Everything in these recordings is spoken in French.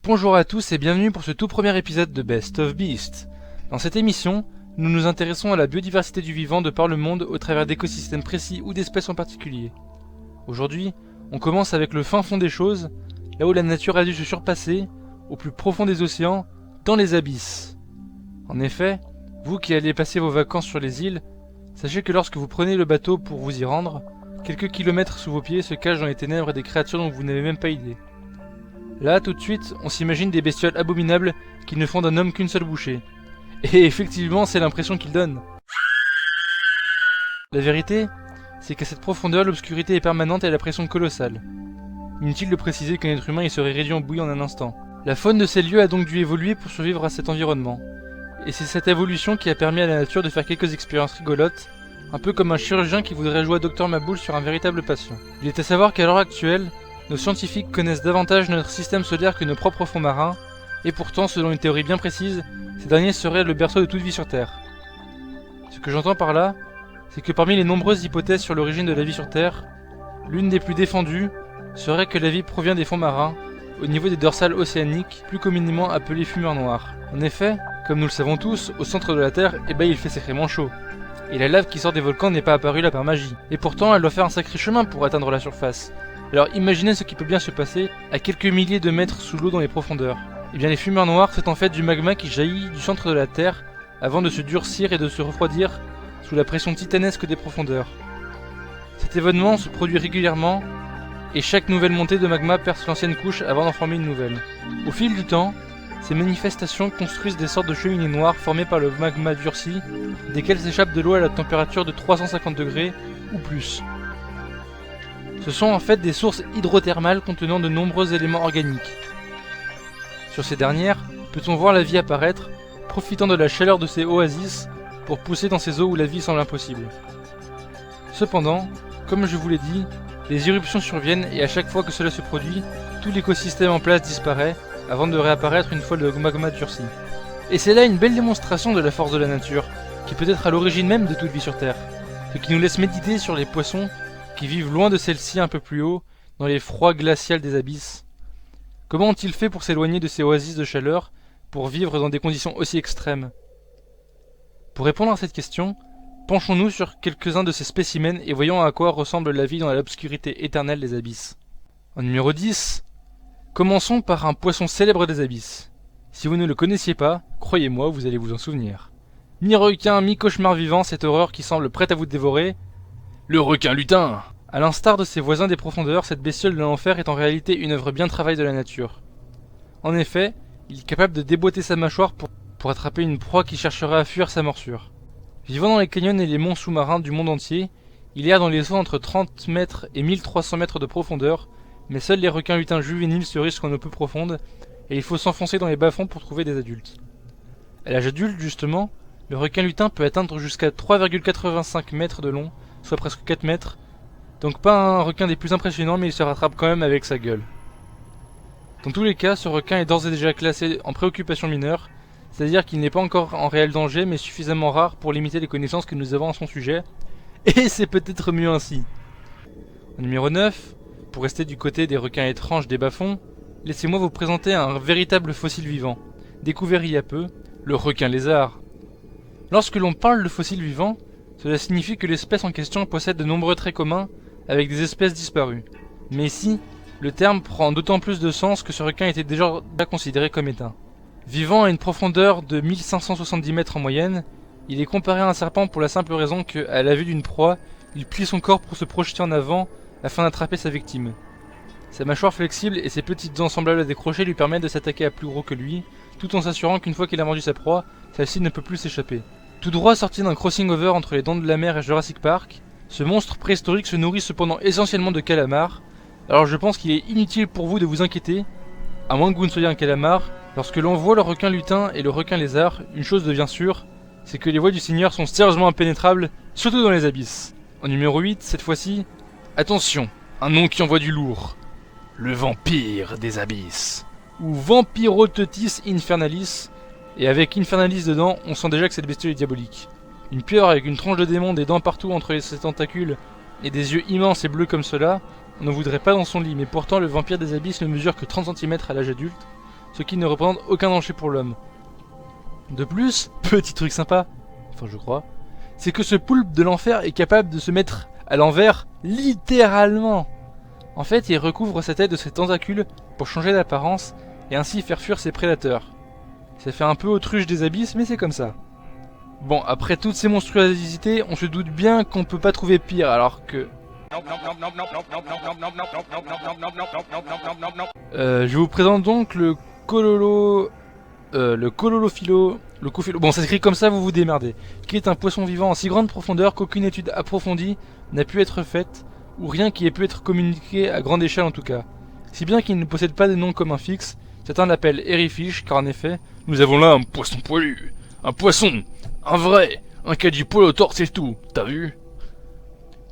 Bonjour à tous et bienvenue pour ce tout premier épisode de Best of Beasts. Dans cette émission, nous nous intéressons à la biodiversité du vivant de par le monde au travers d'écosystèmes précis ou d'espèces en particulier. Aujourd'hui, on commence avec le fin fond des choses, là où la nature a dû se surpasser, au plus profond des océans, dans les abysses. En effet, vous qui allez passer vos vacances sur les îles, sachez que lorsque vous prenez le bateau pour vous y rendre, quelques kilomètres sous vos pieds se cachent dans les ténèbres des créatures dont vous n'avez même pas idée. Là, tout de suite, on s'imagine des bestioles abominables qui ne font d'un homme qu'une seule bouchée. Et effectivement, c'est l'impression qu'ils donnent. La vérité, c'est qu'à cette profondeur, l'obscurité est permanente et la pression colossale. Inutile de préciser qu'un être humain y serait réduit en bouillie en un instant. La faune de ces lieux a donc dû évoluer pour survivre à cet environnement. Et c'est cette évolution qui a permis à la nature de faire quelques expériences rigolotes, un peu comme un chirurgien qui voudrait jouer à Dr Maboul sur un véritable patient. Il est à savoir qu'à l'heure actuelle, nos scientifiques connaissent davantage notre système solaire que nos propres fonds marins, et pourtant, selon une théorie bien précise, ces derniers seraient le berceau de toute vie sur Terre. Ce que j'entends par là, c'est que parmi les nombreuses hypothèses sur l'origine de la vie sur Terre, l'une des plus défendues serait que la vie provient des fonds marins, au niveau des dorsales océaniques, plus communément appelées fumeurs noires. En effet, comme nous le savons tous, au centre de la Terre, il fait sacrément chaud. Et la lave qui sort des volcans n'est pas apparue là par magie. Et pourtant, elle doit faire un sacré chemin pour atteindre la surface. Alors imaginez ce qui peut bien se passer à quelques milliers de mètres sous l'eau dans les profondeurs. Eh bien les fumeurs noires, c'est en fait du magma qui jaillit du centre de la Terre avant de se durcir et de se refroidir sous la pression titanesque des profondeurs. Cet événement se produit régulièrement et chaque nouvelle montée de magma perce l'ancienne couche avant d'en former une nouvelle. Au fil du temps, ces manifestations construisent des sortes de cheminées noires formées par le magma durci, desquelles s'échappe de l'eau à la température de 350 degrés ou plus. Ce sont en fait des sources hydrothermales contenant de nombreux éléments organiques. Sur ces dernières, peut-on voir la vie apparaître, profitant de la chaleur de ces oasis pour pousser dans ces eaux où la vie semble impossible. Cependant, comme je vous l'ai dit, les éruptions surviennent et à chaque fois que cela se produit, tout l'écosystème en place disparaît avant de réapparaître une fois le magma durci. Et c'est là une belle démonstration de la force de la nature, qui peut être à l'origine même de toute vie sur Terre, ce qui nous laisse méditer sur les poissons qui vivent loin de celle-ci un peu plus haut, dans les froids glaciales des abysses. Comment ont-ils fait pour s'éloigner de ces oasis de chaleur, pour vivre dans des conditions aussi extrêmes? Pour répondre à cette question, penchons-nous sur quelques-uns de ces spécimens et voyons à quoi ressemble la vie dans l'obscurité éternelle des abysses. En numéro 10, commençons par un poisson célèbre des abysses. Si vous ne le connaissiez pas, croyez-moi, vous allez vous en souvenir. Mi-requin, mi-cauchemar vivant, cette horreur qui semble prête à vous dévorer, le requin lutin. A l'instar de ses voisins des profondeurs, cette bestiole de l'enfer est en réalité une œuvre bien travaillée de la nature. En effet, il est capable de déboîter sa mâchoire pour attraper une proie qui chercherait à fuir sa morsure. Vivant dans les canyons et les monts sous-marins du monde entier, il erre dans les eaux entre 30 mètres et 1300 mètres de profondeur, mais seuls les requins lutins juvéniles se risquent en eau peu profonde, et il faut s'enfoncer dans les bas-fonds pour trouver des adultes. À l'âge adulte, justement, le requin lutin peut atteindre jusqu'à 3,85 mètres de long, soit presque 4 mètres, donc pas un requin des plus impressionnants, mais il se rattrape quand même avec sa gueule. Dans tous les cas, ce requin est d'ores et déjà classé en préoccupation mineure, c'est-à-dire qu'il n'est pas encore en réel danger, mais suffisamment rare pour limiter les connaissances que nous avons à son sujet, et c'est peut-être mieux ainsi. En numéro 9, pour rester du côté des requins étranges des bas-fonds, laissez-moi vous présenter un véritable fossile vivant, découvert il y a peu, le requin lézard. Lorsque l'on parle de fossile vivant, cela signifie que l'espèce en question possède de nombreux traits communs avec des espèces disparues. Mais ici, le terme prend d'autant plus de sens que ce requin était déjà considéré comme éteint. Vivant à une profondeur de 1570 mètres en moyenne, il est comparé à un serpent pour la simple raison qu'à la vue d'une proie, il plie son corps pour se projeter en avant afin d'attraper sa victime. Sa mâchoire flexible et ses petites dents semblables à des crochets lui permettent de s'attaquer à plus gros que lui, tout en s'assurant qu'une fois qu'il a mordu sa proie, celle-ci ne peut plus s'échapper. Tout droit sorti d'un crossing-over entre les Dents de la Mer et Jurassic Park, ce monstre préhistorique se nourrit cependant essentiellement de calamars, alors je pense qu'il est inutile pour vous de vous inquiéter, à moins que vous ne soyez un calamar, lorsque l'on voit le requin lutin et le requin lézard, une chose devient sûre, c'est que les voies du Seigneur sont sérieusement impénétrables, surtout dans les abysses. En numéro 8, cette fois-ci, attention, un nom qui envoie du lourd, le vampire des abysses, ou Vampirotetis infernalis, et avec Infernalis dedans, on sent déjà que cette bestiole est diabolique. Une pieuvre avec une tronche de démon, des dents partout entre ses tentacules, et des yeux immenses et bleus comme cela, on ne voudrait pas dans son lit, mais pourtant le vampire des abysses ne mesure que 30 cm à l'âge adulte, ce qui ne représente aucun danger pour l'homme. De plus, petit truc sympa, enfin je crois, c'est que ce poulpe de l'enfer est capable de se mettre à l'envers, littéralement. En fait, il recouvre sa tête de ses tentacules pour changer d'apparence et ainsi faire fuir ses prédateurs. Ça fait un peu autruche des abysses, mais c'est comme ça. Bon, après toutes ces monstruosités, on se doute bien qu'on peut pas trouver pire, alors que... je vous présente donc le cololophilo... Bon, ça s'écrit comme ça, vous vous démerdez. Qui est un poisson vivant en si grande profondeur qu'aucune étude approfondie n'a pu être faite, ou rien qui ait pu être communiqué à grande échelle en tout cas. Si bien qu'il ne possède pas de nom commun fixe, certains l'appellent Erifish, car en effet, nous avons là un poisson poilu, un poisson, un vrai, un qui a du poil au torse et tout, t'as vu?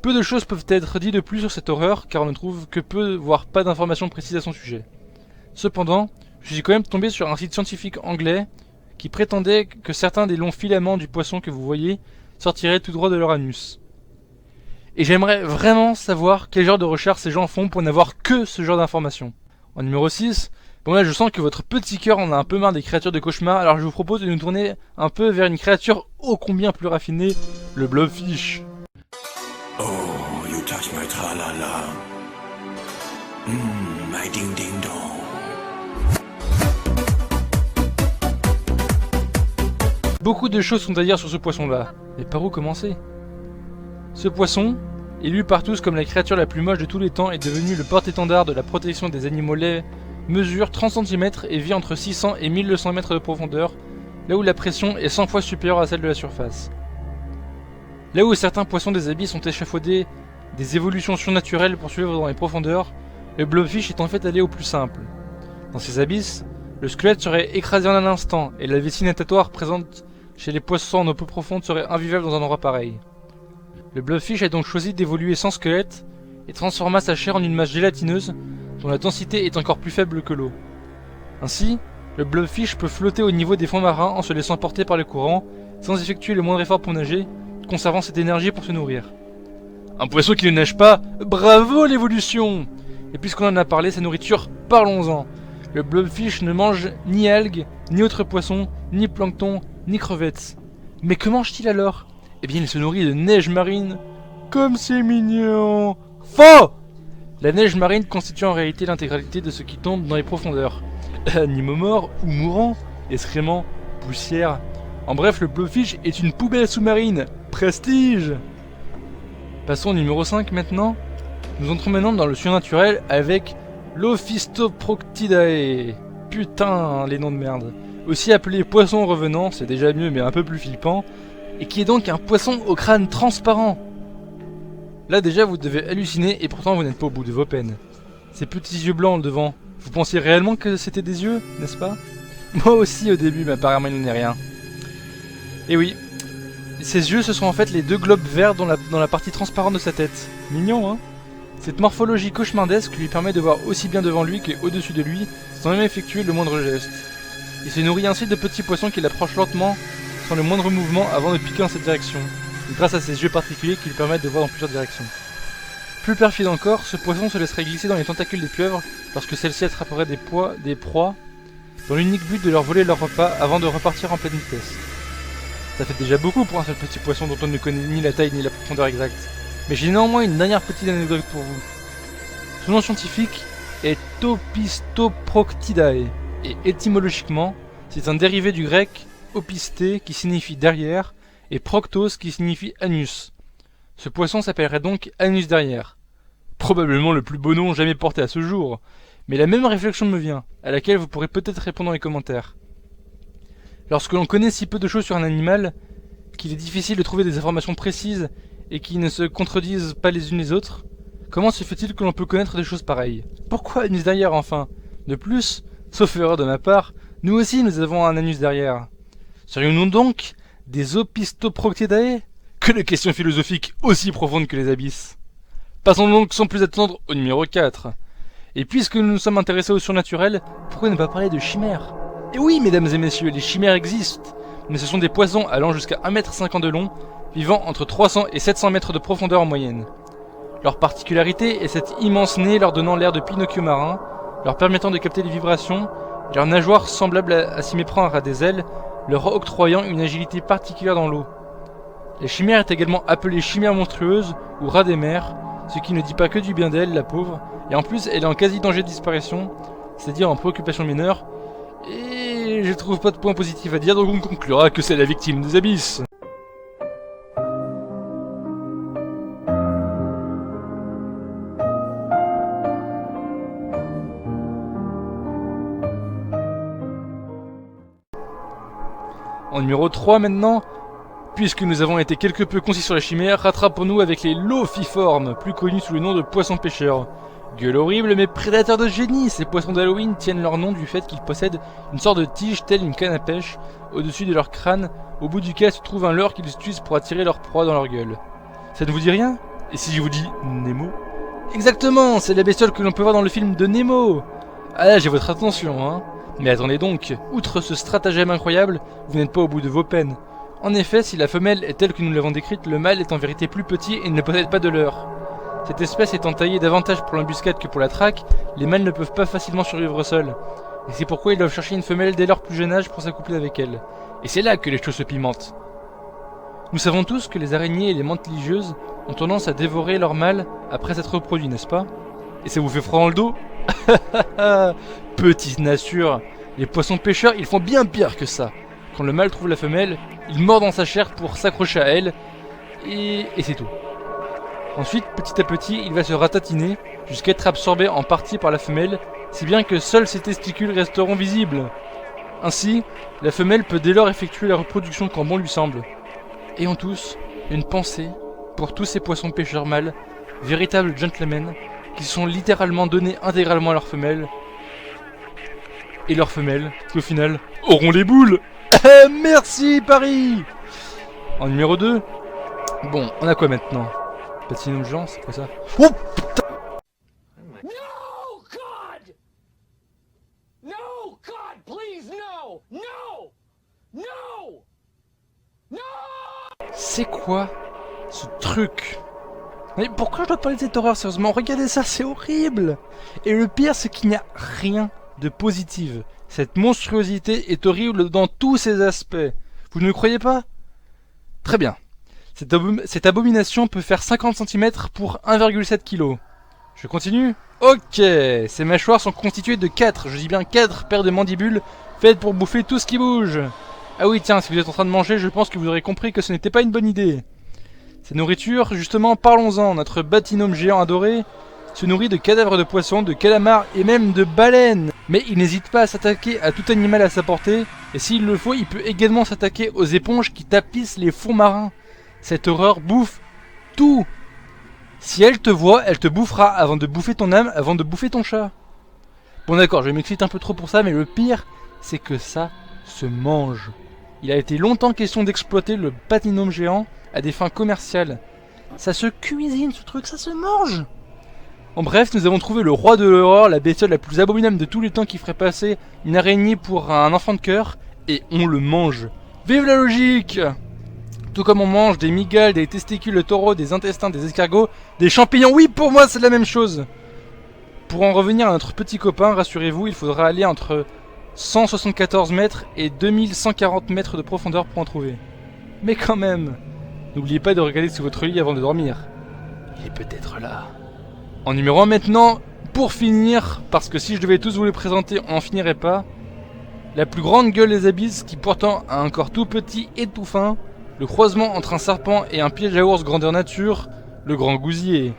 Peu de choses peuvent être dites de plus sur cette horreur, car on ne trouve que peu, voire pas d'informations précises à son sujet. Cependant, je suis quand même tombé sur un site scientifique anglais qui prétendait que certains des longs filaments du poisson que vous voyez sortiraient tout droit de leur anus. Et j'aimerais vraiment savoir quel genre de recherche ces gens font pour n'avoir que ce genre d'informations. En numéro 6, bon là je sens que votre petit cœur en a un peu marre des créatures de cauchemar, alors je vous propose de nous tourner un peu vers une créature ô combien plus raffinée, le blobfish. Oh, you touch my tra-la-la. My ding-ding-dong. Beaucoup de choses sont à dire sur ce poisson-là, mais par où commencer? Ce poisson, élu par tous comme la créature la plus moche de tous les temps, est devenu le porte-étendard de la protection des animaux laids, mesure 30 cm et vit entre 600 et 1200 mètres de profondeur, là où la pression est 100 fois supérieure à celle de la surface. Là où certains poissons des abysses ont échafaudé des évolutions surnaturelles pour survivre dans les profondeurs, le blobfish est en fait allé au plus simple. Dans ces abysses, le squelette serait écrasé en un instant, et la vessie natatoire présente chez les poissons en eau peu profonde serait invivable dans un endroit pareil. Le blobfish a donc choisi d'évoluer sans squelette, et transforma sa chair en une masse gélatineuse, dont la densité est encore plus faible que l'eau. Ainsi, le blobfish peut flotter au niveau des fonds marins en se laissant porter par le courant, sans effectuer le moindre effort pour nager, conservant cette énergie pour se nourrir. Un poisson qui ne nage pas, bravo l'évolution! Et puisqu'on en a parlé, sa nourriture, parlons-en. Le blobfish ne mange ni algues, ni autres poissons, ni plancton, ni crevettes. Mais que mange-t-il alors? Eh bien il se nourrit de neige marine. Comme c'est mignon! Faux! La neige marine constitue en réalité l'intégralité de ce qui tombe dans les profondeurs. Animaux morts ou mourants, excréments, poussière. En bref, le blobfish est une poubelle sous-marine. Prestige! Passons au numéro 5 maintenant. Nous entrons maintenant dans le surnaturel avec l'Ophistoproctidae. Putain, les noms de merde. Aussi appelé poisson revenant, c'est déjà mieux mais un peu plus flippant. Et qui est donc un poisson au crâne transparent. Là déjà vous devez halluciner et pourtant vous n'êtes pas au bout de vos peines. Ces petits yeux blancs devant, vous pensiez réellement que c'était des yeux, n'est-ce pas? Moi aussi au début, mais apparemment il n'en est rien. Et oui, ces yeux ce sont en fait les deux globes verts dans la partie transparente de sa tête. Mignon hein? Cette morphologie cauchemardesque lui permet de voir aussi bien devant lui qu'au-dessus de lui, sans même effectuer le moindre geste. Il se nourrit ainsi de petits poissons qui l'approchent lentement, sans le moindre mouvement avant de piquer dans cette direction, grâce à ses yeux particuliers qui lui permettent de voir dans plusieurs directions. Plus perfide encore, ce poisson se laisserait glisser dans les tentacules des pieuvres lorsque celles-ci attraperaient des proies, dans l'unique but de leur voler leur repas avant de repartir en pleine vitesse. Ça fait déjà beaucoup pour un seul petit poisson dont on ne connaît ni la taille ni la profondeur exacte. Mais j'ai néanmoins une dernière petite anecdote pour vous. Son nom scientifique est Ophistoproctidae, et étymologiquement, c'est un dérivé du grec opisté qui signifie derrière, et proctos qui signifie anus. Ce poisson s'appellerait donc anus derrière. Probablement le plus beau nom jamais porté à ce jour, mais la même réflexion me vient, à laquelle vous pourrez peut-être répondre dans les commentaires. Lorsque l'on connaît si peu de choses sur un animal, qu'il est difficile de trouver des informations précises et qui ne se contredisent pas les unes les autres, comment se fait-il que l'on peut connaître des choses pareilles? Pourquoi anus derrière enfin? De plus, sauf erreur de ma part, nous aussi nous avons un anus derrière. Serions-nous donc des Ophistoproctidae? Que de questions philosophiques aussi profondes que les abysses. Passons donc sans plus attendre au numéro 4. Et puisque nous nous sommes intéressés au surnaturel, pourquoi ne pas parler de chimères? Et oui mesdames et messieurs, les chimères existent, mais ce sont des poissons allant jusqu'à 1,50 m de long, vivant entre 300 et 700 mètres de profondeur en moyenne. Leur particularité est cet immense nez leur donnant l'air de Pinocchio marin, leur permettant de capter les vibrations leurs nageoires semblables à s'y méprendre à des ailes, leur octroyant une agilité particulière dans l'eau. La chimère est également appelée chimère monstrueuse ou rat des mers, ce qui ne dit pas que du bien d'elle, la pauvre, et en plus elle est en quasi danger de disparition, c'est-à-dire en préoccupation mineure, et je trouve pas de point positif à dire, donc on conclura que c'est la victime des abysses. En numéro 3 maintenant, puisque nous avons été quelque peu concis sur la chimère, rattrapons-nous avec les lophiformes, plus connus sous le nom de poissons pêcheurs. Gueule horrible mais prédateurs de génie, ces poissons d'Halloween tiennent leur nom du fait qu'ils possèdent une sorte de tige telle une canne à pêche au-dessus de leur crâne, au bout duquel se trouve un leurre qu'ils utilisent pour attirer leur proie dans leur gueule. Ça ne vous dit rien? Et si je vous dis Nemo? Exactement, c'est la bestiole que l'on peut voir dans le film de Nemo. Ah là j'ai votre attention hein. Mais attendez donc, outre ce stratagème incroyable, vous n'êtes pas au bout de vos peines. En effet, si la femelle est telle que nous l'avons décrite, le mâle est en vérité plus petit et ne possède pas de leurre. Cette espèce étant taillée davantage pour l'embuscade que pour la traque, les mâles ne peuvent pas facilement survivre seuls. Et c'est pourquoi ils doivent chercher une femelle dès leur plus jeune âge pour s'accoupler avec elle. Et c'est là que les choses se pimentent. Nous savons tous que les araignées et les menthes religieuses ont tendance à dévorer leur mâle après s'être reproduits, n'est-ce pas? Et ça vous fait froid dans le dos? Petite nature, les poissons pêcheurs ils font bien pire que ça. Quand le mâle trouve la femelle, il mord dans sa chair pour s'accrocher à elle, et c'est tout. Ensuite, petit à petit, il va se ratatiner, jusqu'à être absorbé en partie par la femelle, si bien que seuls ses testicules resteront visibles. Ainsi, la femelle peut dès lors effectuer la reproduction quand bon lui semble. Ayons tous une pensée pour tous ces poissons pêcheurs mâles, véritables gentlemen, qui sont littéralement donnés intégralement à leur femelle, et leurs femelles, qui au final, auront les boules. Merci Paris. En numéro 2, bon, on a quoi maintenant? Platinum géant, c'est quoi ça? Oh putain! No, God! No, God, please, no! No! No! No! C'est quoi ce truc? Mais pourquoi je dois parler de cette horreur sérieusement? Regardez ça, c'est horrible! Et le pire, c'est qu'il n'y a rien de positif. Cette monstruosité est horrible dans tous ses aspects. Vous ne le croyez pas? Très bien. Cette abomination peut faire 50 cm pour 1,7 kg. Je continue? Ok, ces mâchoires sont constituées de 4, je dis bien 4 paires de mandibules faites pour bouffer tout ce qui bouge. Ah oui tiens, si vous êtes en train de manger, je pense que vous aurez compris que ce n'était pas une bonne idée. Ces nourritures, justement, parlons-en, notre batinome géant adoré se nourrit de cadavres de poissons, de calamars et même de baleines. Mais il n'hésite pas à s'attaquer à tout animal à sa portée, et s'il le faut, il peut également s'attaquer aux éponges qui tapissent les fonds marins. Cette horreur bouffe tout. Si elle te voit, elle te bouffera avant de bouffer ton âme, avant de bouffer ton chat. Bon d'accord, je m'excite un peu trop pour ça, mais le pire, c'est que ça se mange. Il a été longtemps question d'exploiter le batinome géant à des fins commerciales. Ça se cuisine ce truc, ça se mange. En bref, nous avons trouvé le roi de l'horreur, la bestiole la plus abominable de tous les temps qui ferait passer une araignée pour un enfant de cœur, et on le mange. Vive la logique! Tout comme on mange des migales, des testicules de taureau, des intestins, des escargots, des champignons, oui pour moi c'est la même chose! Pour en revenir à notre petit copain, rassurez-vous, il faudra aller entre 174 mètres et 2140 mètres de profondeur pour en trouver. Mais quand même, n'oubliez pas de regarder sous votre lit avant de dormir. Il est peut-être là. En numéro 1 maintenant, pour finir, parce que si je devais tous vous les présenter, on n'en finirait pas. La plus grande gueule des abysses qui pourtant a un corps tout petit et tout fin, le croisement entre un serpent et un piège à ours grandeur nature, le grand gousier.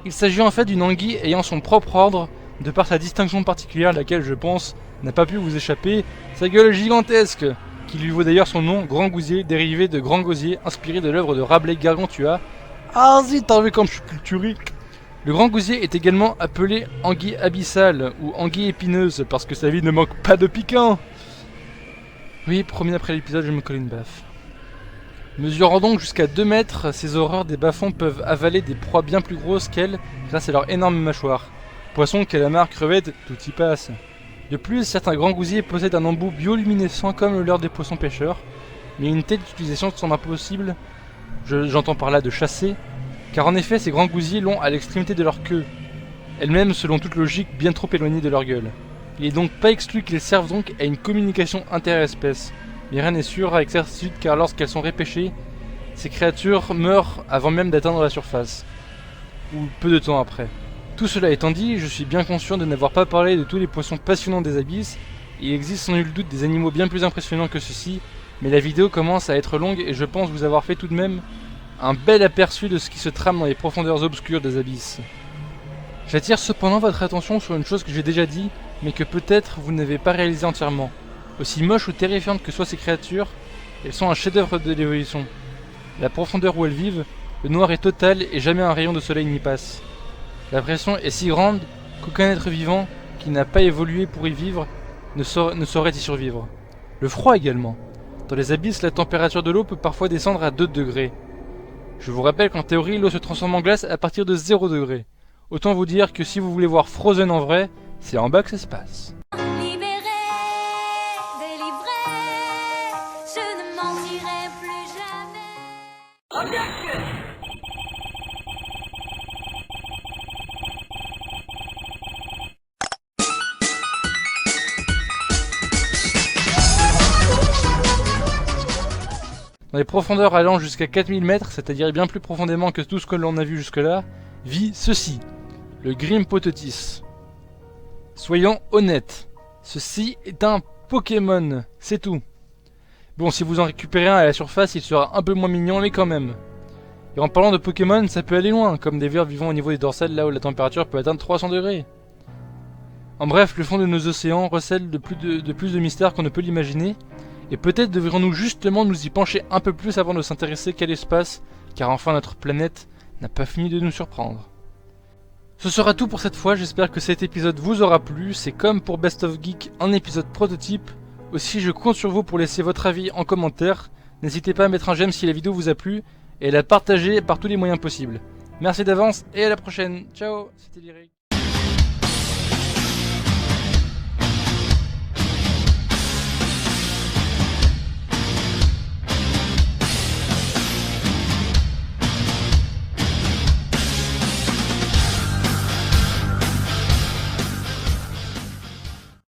Il s'agit en fait d'une anguille ayant son propre ordre, de par sa distinction particulière, laquelle je pense n'a pas pu vous échapper, sa gueule gigantesque, qui lui vaut d'ailleurs son nom, grand gousier, dérivé de grand gosier, inspiré de l'œuvre de Rabelais Gargantua. Ah zut, t'as vu comme je suis culturé. Le grand gousier est également appelé anguille abyssale ou anguille épineuse parce que sa vie ne manque pas de piquant. Oui, promis, après l'épisode, je me colle une baffe. Mesurant donc jusqu'à 2 mètres, ces horreurs des bas-fonds peuvent avaler des proies bien plus grosses qu'elles grâce à leur énorme mâchoire. Poissons, calamars, crevettes, tout y passe. De plus, certains grands gousiers possèdent un embout bioluminescent comme le leurre des poissons pêcheurs, mais une telle utilisation semble impossible, j'entends par là de chasser, car en effet ces grands gousiers l'ont à l'extrémité de leur queue, elle-même selon toute logique bien trop éloignée de leur gueule. Il est donc pas exclu qu'ils servent donc à une communication interespèces. Mais rien n'est sûr avec certitude car lorsqu'elles sont repêchées, ces créatures meurent avant même d'atteindre la surface. Ou peu de temps après. Tout cela étant dit, je suis bien conscient de n'avoir pas parlé de tous les poissons passionnants des abysses. Il existe sans nul doute des animaux bien plus impressionnants que ceux-ci, mais la vidéo commence à être longue et je pense vous avoir fait tout de même un bel aperçu de ce qui se trame dans les profondeurs obscures des abysses. J'attire cependant votre attention sur une chose que j'ai déjà dit, mais que peut-être vous n'avez pas réalisé entièrement. Aussi moches ou terrifiantes que soient ces créatures, elles sont un chef-d'œuvre de l'évolution. La profondeur où elles vivent, le noir est total et jamais un rayon de soleil n'y passe. La pression est si grande qu'aucun être vivant qui n'a pas évolué pour y vivre ne saurait y survivre. Le froid également. Dans les abysses, la température de l'eau peut parfois descendre à 2 degrés. Je vous rappelle qu'en théorie, l'eau se transforme en glace à partir de 0 degré. Autant vous dire que si vous voulez voir Frozen en vrai, c'est en bas que ça se passe. Libéré, délivré, je ne mentirai plus jamais. Dans les profondeurs allant jusqu'à 4000 mètres, c'est-à-dire bien plus profondément que tout ce que l'on a vu jusque-là, vit ceci, le Grimpotetis. Soyons honnêtes, ceci est un Pokémon, c'est tout. Bon, si vous en récupérez un à la surface, il sera un peu moins mignon, mais quand même. Et en parlant de Pokémon, ça peut aller loin, comme des vers vivant au niveau des dorsales, là où la température peut atteindre 300 degrés. En bref, le fond de nos océans recèle de plus de mystères qu'on ne peut l'imaginer, et peut-être devrions-nous justement nous y pencher un peu plus avant de s'intéresser qu'à l'espace, car enfin notre planète n'a pas fini de nous surprendre. Ce sera tout pour cette fois, j'espère que cet épisode vous aura plu, c'est comme pour Best of Geek un épisode prototype, aussi je compte sur vous pour laisser votre avis en commentaire, n'hésitez pas à mettre un j'aime si la vidéo vous a plu, et à la partager par tous les moyens possibles. Merci d'avance et à la prochaine, ciao, c'était Lyric.